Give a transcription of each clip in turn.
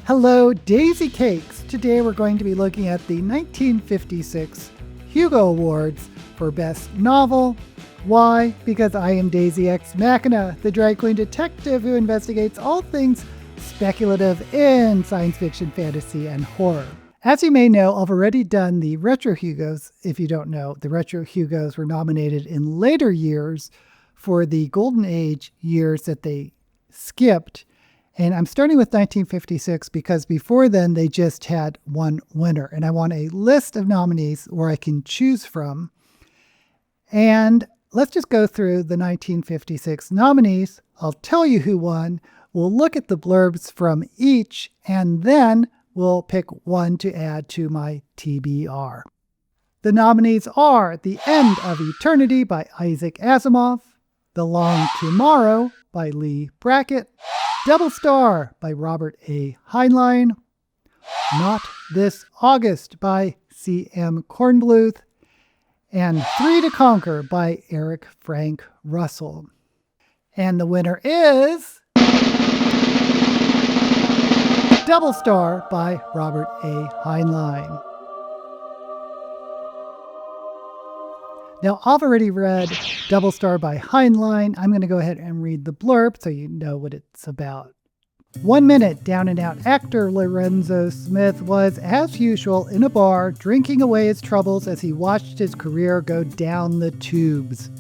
Hello, Daisy Cakes! Today we're going to be looking at the 1956 Hugo Awards for Best Novel. Why? Because I am Daisy Ex Machina, the drag queen detective who investigates all things speculative in science fiction, fantasy, and horror. As you may know, I've already done the Retro Hugos. If you don't know, the Retro Hugos were nominated in later years for the Golden Age years that they skipped. And I'm starting with 1956 because before then they just had one winner. And I want a list of nominees where I can choose from. And let's just go through the 1956 nominees. I'll tell you who won. We'll look at the blurbs from each, and then we'll pick one to add to my TBR. The nominees are The End of Eternity by Isaac Asimov, The Long Tomorrow by Leigh Brackett, Double Star by Robert A. Heinlein, Not This August by C.M. Kornbluth, and Three to Conquer by Eric Frank Russell. And the winner is Double Star by Robert A. Heinlein. Now, I've already read Double Star by Heinlein. I'm going to go ahead and read the blurb so you know what it's about. 1 minute, down-and-out actor Lorenzo Smith was, as usual, in a bar, drinking away his troubles as he watched his career go down the tubes.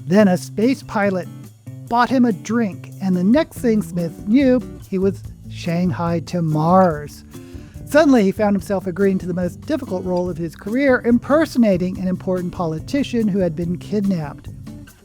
Then a space pilot bought him a drink, and the next thing Smith knew, he was shanghaied to Mars. Suddenly, he found himself agreeing to the most difficult role of his career, impersonating an important politician who had been kidnapped.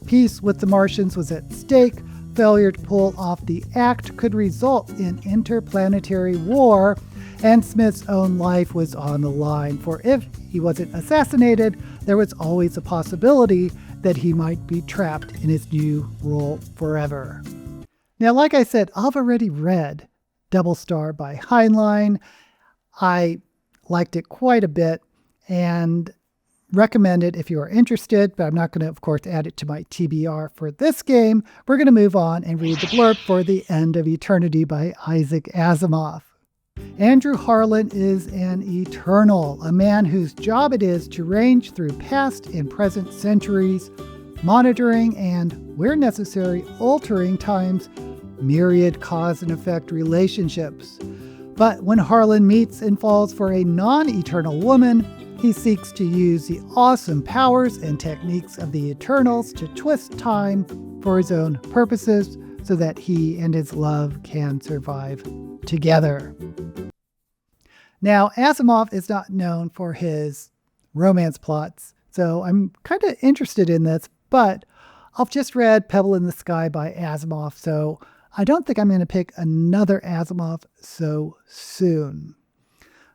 Peace with the Martians was at stake. Failure to pull off the act could result in interplanetary war, and Smith's own life was on the line. For if he wasn't assassinated, there was always a possibility that he might be trapped in his new role forever. Now, like I said, I've already read Double Star by Heinlein. I liked it quite a bit and recommend it if you are interested, but I'm not going to, of course, add it to my TBR for this game. We're going to move on and read the blurb for The End of Eternity by Isaac Asimov. Andrew Harlan is an eternal, a man whose job it is to range through past and present centuries, monitoring and, where necessary, altering time's myriad cause and effect relationships. But when Harlan meets and falls for a non-eternal woman, he seeks to use the awesome powers and techniques of the Eternals to twist time for his own purposes so that he and his love can survive together. Now, Asimov is not known for his romance plots, so I'm kind of interested in this, but I've just read Pebble in the Sky by Asimov, so I don't think I'm going to pick another Asimov so soon.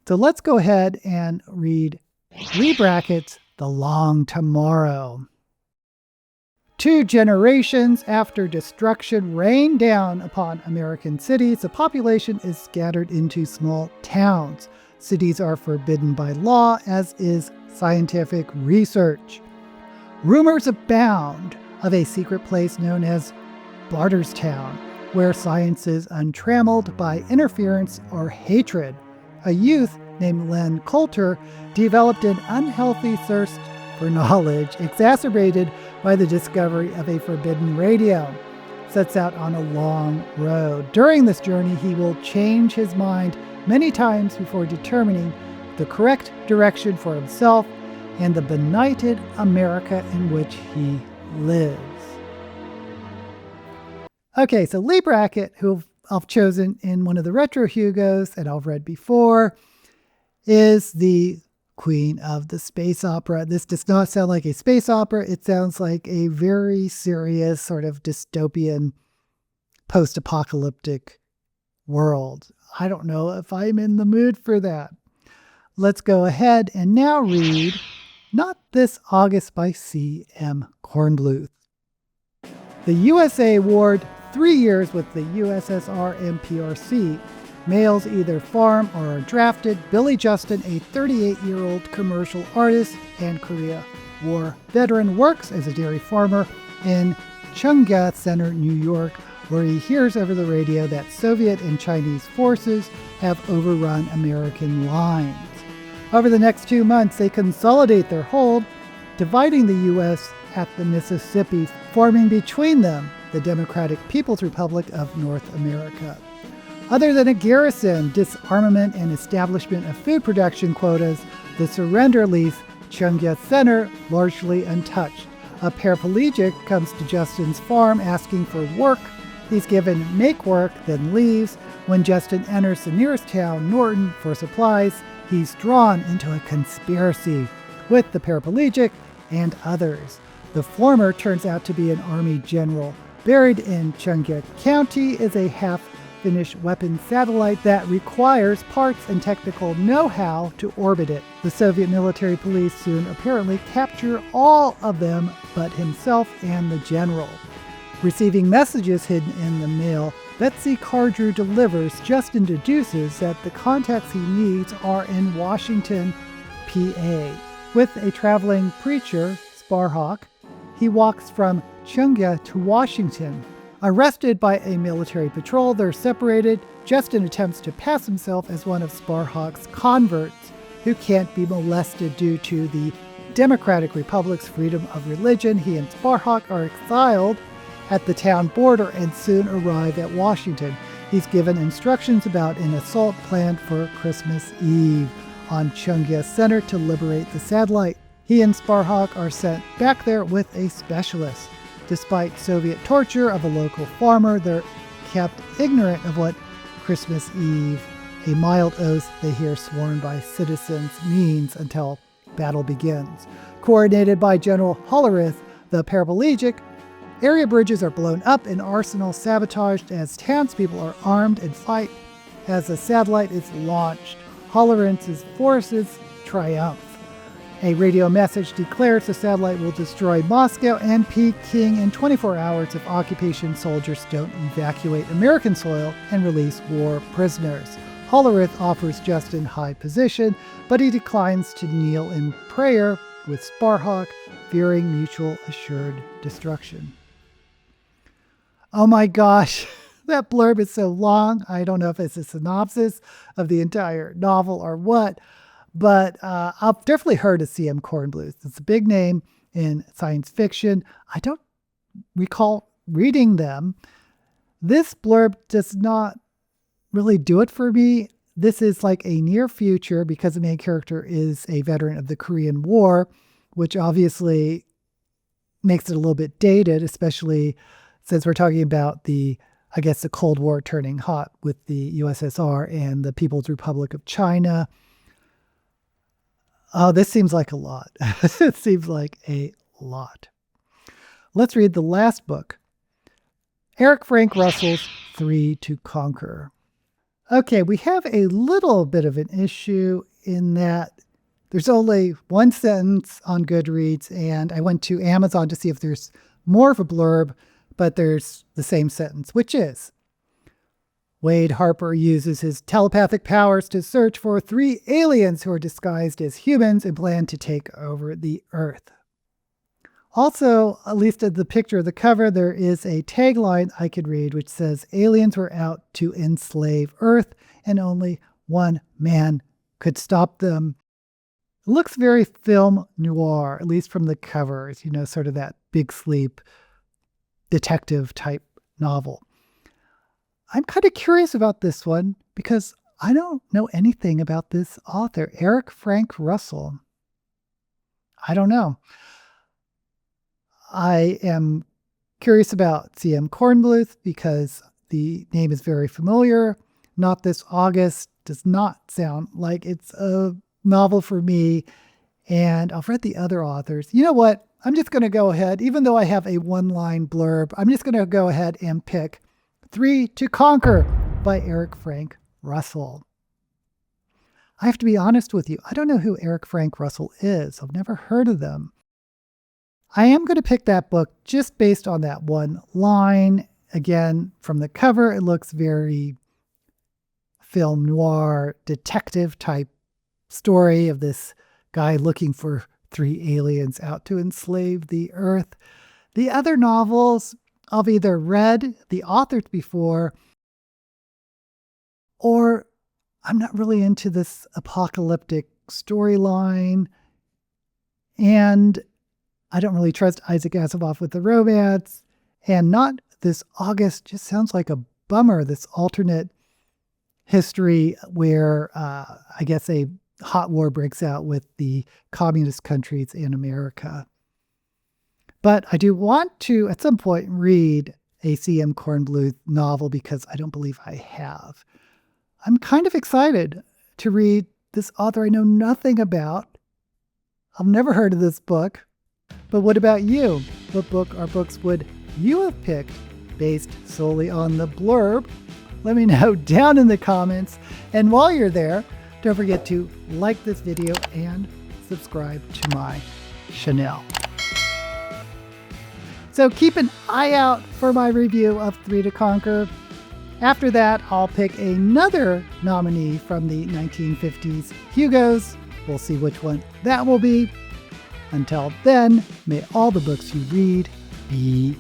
So let's go ahead and read Leigh Brackett's The Long Tomorrow. 2 generations after destruction rained down upon American cities, the population is scattered into small towns. Cities are forbidden by law, as is scientific research. Rumors abound of a secret place known as Barterstown, where science is untrammeled by interference or hatred. A youth named Len Coulter developed an unhealthy thirst for knowledge, exacerbated by the discovery of a forbidden radio. Sets out on a long road. During this journey, he will change his mind many times before determining the correct direction for himself and the benighted America in which he lives. Okay, so Leigh Brackett, who I've chosen in one of the Retro Hugos and I've read before, is the queen of the space opera. This does not sound like a space opera. It sounds like a very serious sort of dystopian post-apocalyptic world. I don't know if I'm in the mood for that. Let's go ahead and now read Not This August by C.M. Kornbluth. The USA Award 3 years with the USSR and PRC. Males either farm or are drafted. Billy Justin, a 38-year-old commercial artist and Korea War veteran, works as a dairy farmer in Chungga Center, New York, where he hears over the radio that Soviet and Chinese forces have overrun American lines. Over the next 2 months, they consolidate their hold, dividing the U.S. at the Mississippi, forming between them the Democratic People's Republic of North America. Other than a garrison, disarmament, and establishment of food production quotas, the surrender leaves Cheongja Center largely untouched. A paraplegic comes to Justin's farm asking for work. He's given make work, then leaves. When Justin enters the nearest town, Norton, for supplies, he's drawn into a conspiracy with the paraplegic and others. The former turns out to be an army general. Buried in Cheongja County is a half-finished weapon satellite that requires parts and technical know-how to orbit it. The Soviet military police soon apparently capture all of them but himself and the general. Receiving messages hidden in the mail, Betsy Cardrew delivers. Justin deduces that the contacts he needs are in Washington, PA. With a traveling preacher, Sparhawk, he walks from Cheongja to Washington. Arrested by a military patrol, they're separated. Justin attempts to pass himself as one of Sparhawk's converts who can't be molested due to the Democratic Republic's freedom of religion. He and Sparhawk are exiled at the town border and soon arrive at Washington. He's given instructions about an assault planned for Christmas Eve on Cheongja Center to liberate the satellite. He and Sparhawk are sent back there with a specialist. Despite Soviet torture of a local farmer, they're kept ignorant of what Christmas Eve, a mild oath they hear sworn by citizens, means until battle begins. Coordinated by General Hollerith, the paraplegic, area bridges are blown up and arsenals sabotaged as townspeople are armed and fight as the satellite is launched. Hollerith's forces triumph. A radio message declares the satellite will destroy Moscow and Peking in 24 hours if occupation soldiers don't evacuate American soil and release war prisoners. Hollerith offers Justin high position, but he declines to kneel in prayer with Sparhawk, fearing mutual assured destruction. Oh my gosh, that blurb is so long. I don't know if it's a synopsis of the entire novel or what. But I've definitely heard of C.M. Kornbluth. It's a big name in science fiction. I don't recall reading them. This blurb does not really do it for me. This is like a near future because the main character is a veteran of the Korean War, which obviously makes it a little bit dated, especially since we're talking about the Cold War turning hot with the USSR and the People's Republic of China. Oh, this seems like a lot. It seems like a lot. Let's read the last book, Eric Frank Russell's 3 to Conquer. Okay, we have a little bit of an issue in that there's only one sentence on Goodreads, and I went to Amazon to see if there's more of a blurb, but there's the same sentence, which is, Wade Harper uses his telepathic powers to search for 3 aliens who are disguised as humans and plan to take over the Earth. Also, at least at the picture of the cover, there is a tagline I could read which says, aliens were out to enslave Earth and only one man could stop them. It looks very film noir, at least from the covers, sort of that Big Sleep detective type novel. I'm kind of curious about this one because I don't know anything about this author, Eric Frank Russell. I don't know. I am curious about C.M. Kornbluth because the name is very familiar. Not This August does not sound like it's a novel for me. And I've read the other authors. You know what? I'm just going to go ahead, even though I have a one-line blurb, I'm just going to go ahead and pick 3 to Conquer by Eric Frank Russell. I have to be honest with you. I don't know who Eric Frank Russell is. I've never heard of them. I am going to pick that book just based on that one line. Again, from the cover, it looks very film noir, detective type story of this guy looking for 3 aliens out to enslave the Earth. The other novels, I've either read the authors before, or I'm not really into this apocalyptic storyline, and I don't really trust Isaac Asimov with the romance, and not this August just sounds like a bummer, this alternate history where I guess a hot war breaks out with the communist countries in America. But I do want to, at some point, read a C.M. Kornbluth novel because I don't believe I have. I'm kind of excited to read this author I know nothing about. I've never heard of this book. But what about you? What book or books would you have picked based solely on the blurb? Let me know down in the comments. And while you're there, don't forget to like this video and subscribe to my channel. So keep an eye out for my review of Three to Conquer. After that, I'll pick another nominee from the 1950s Hugos. We'll see which one that will be. Until then, may all the books you read be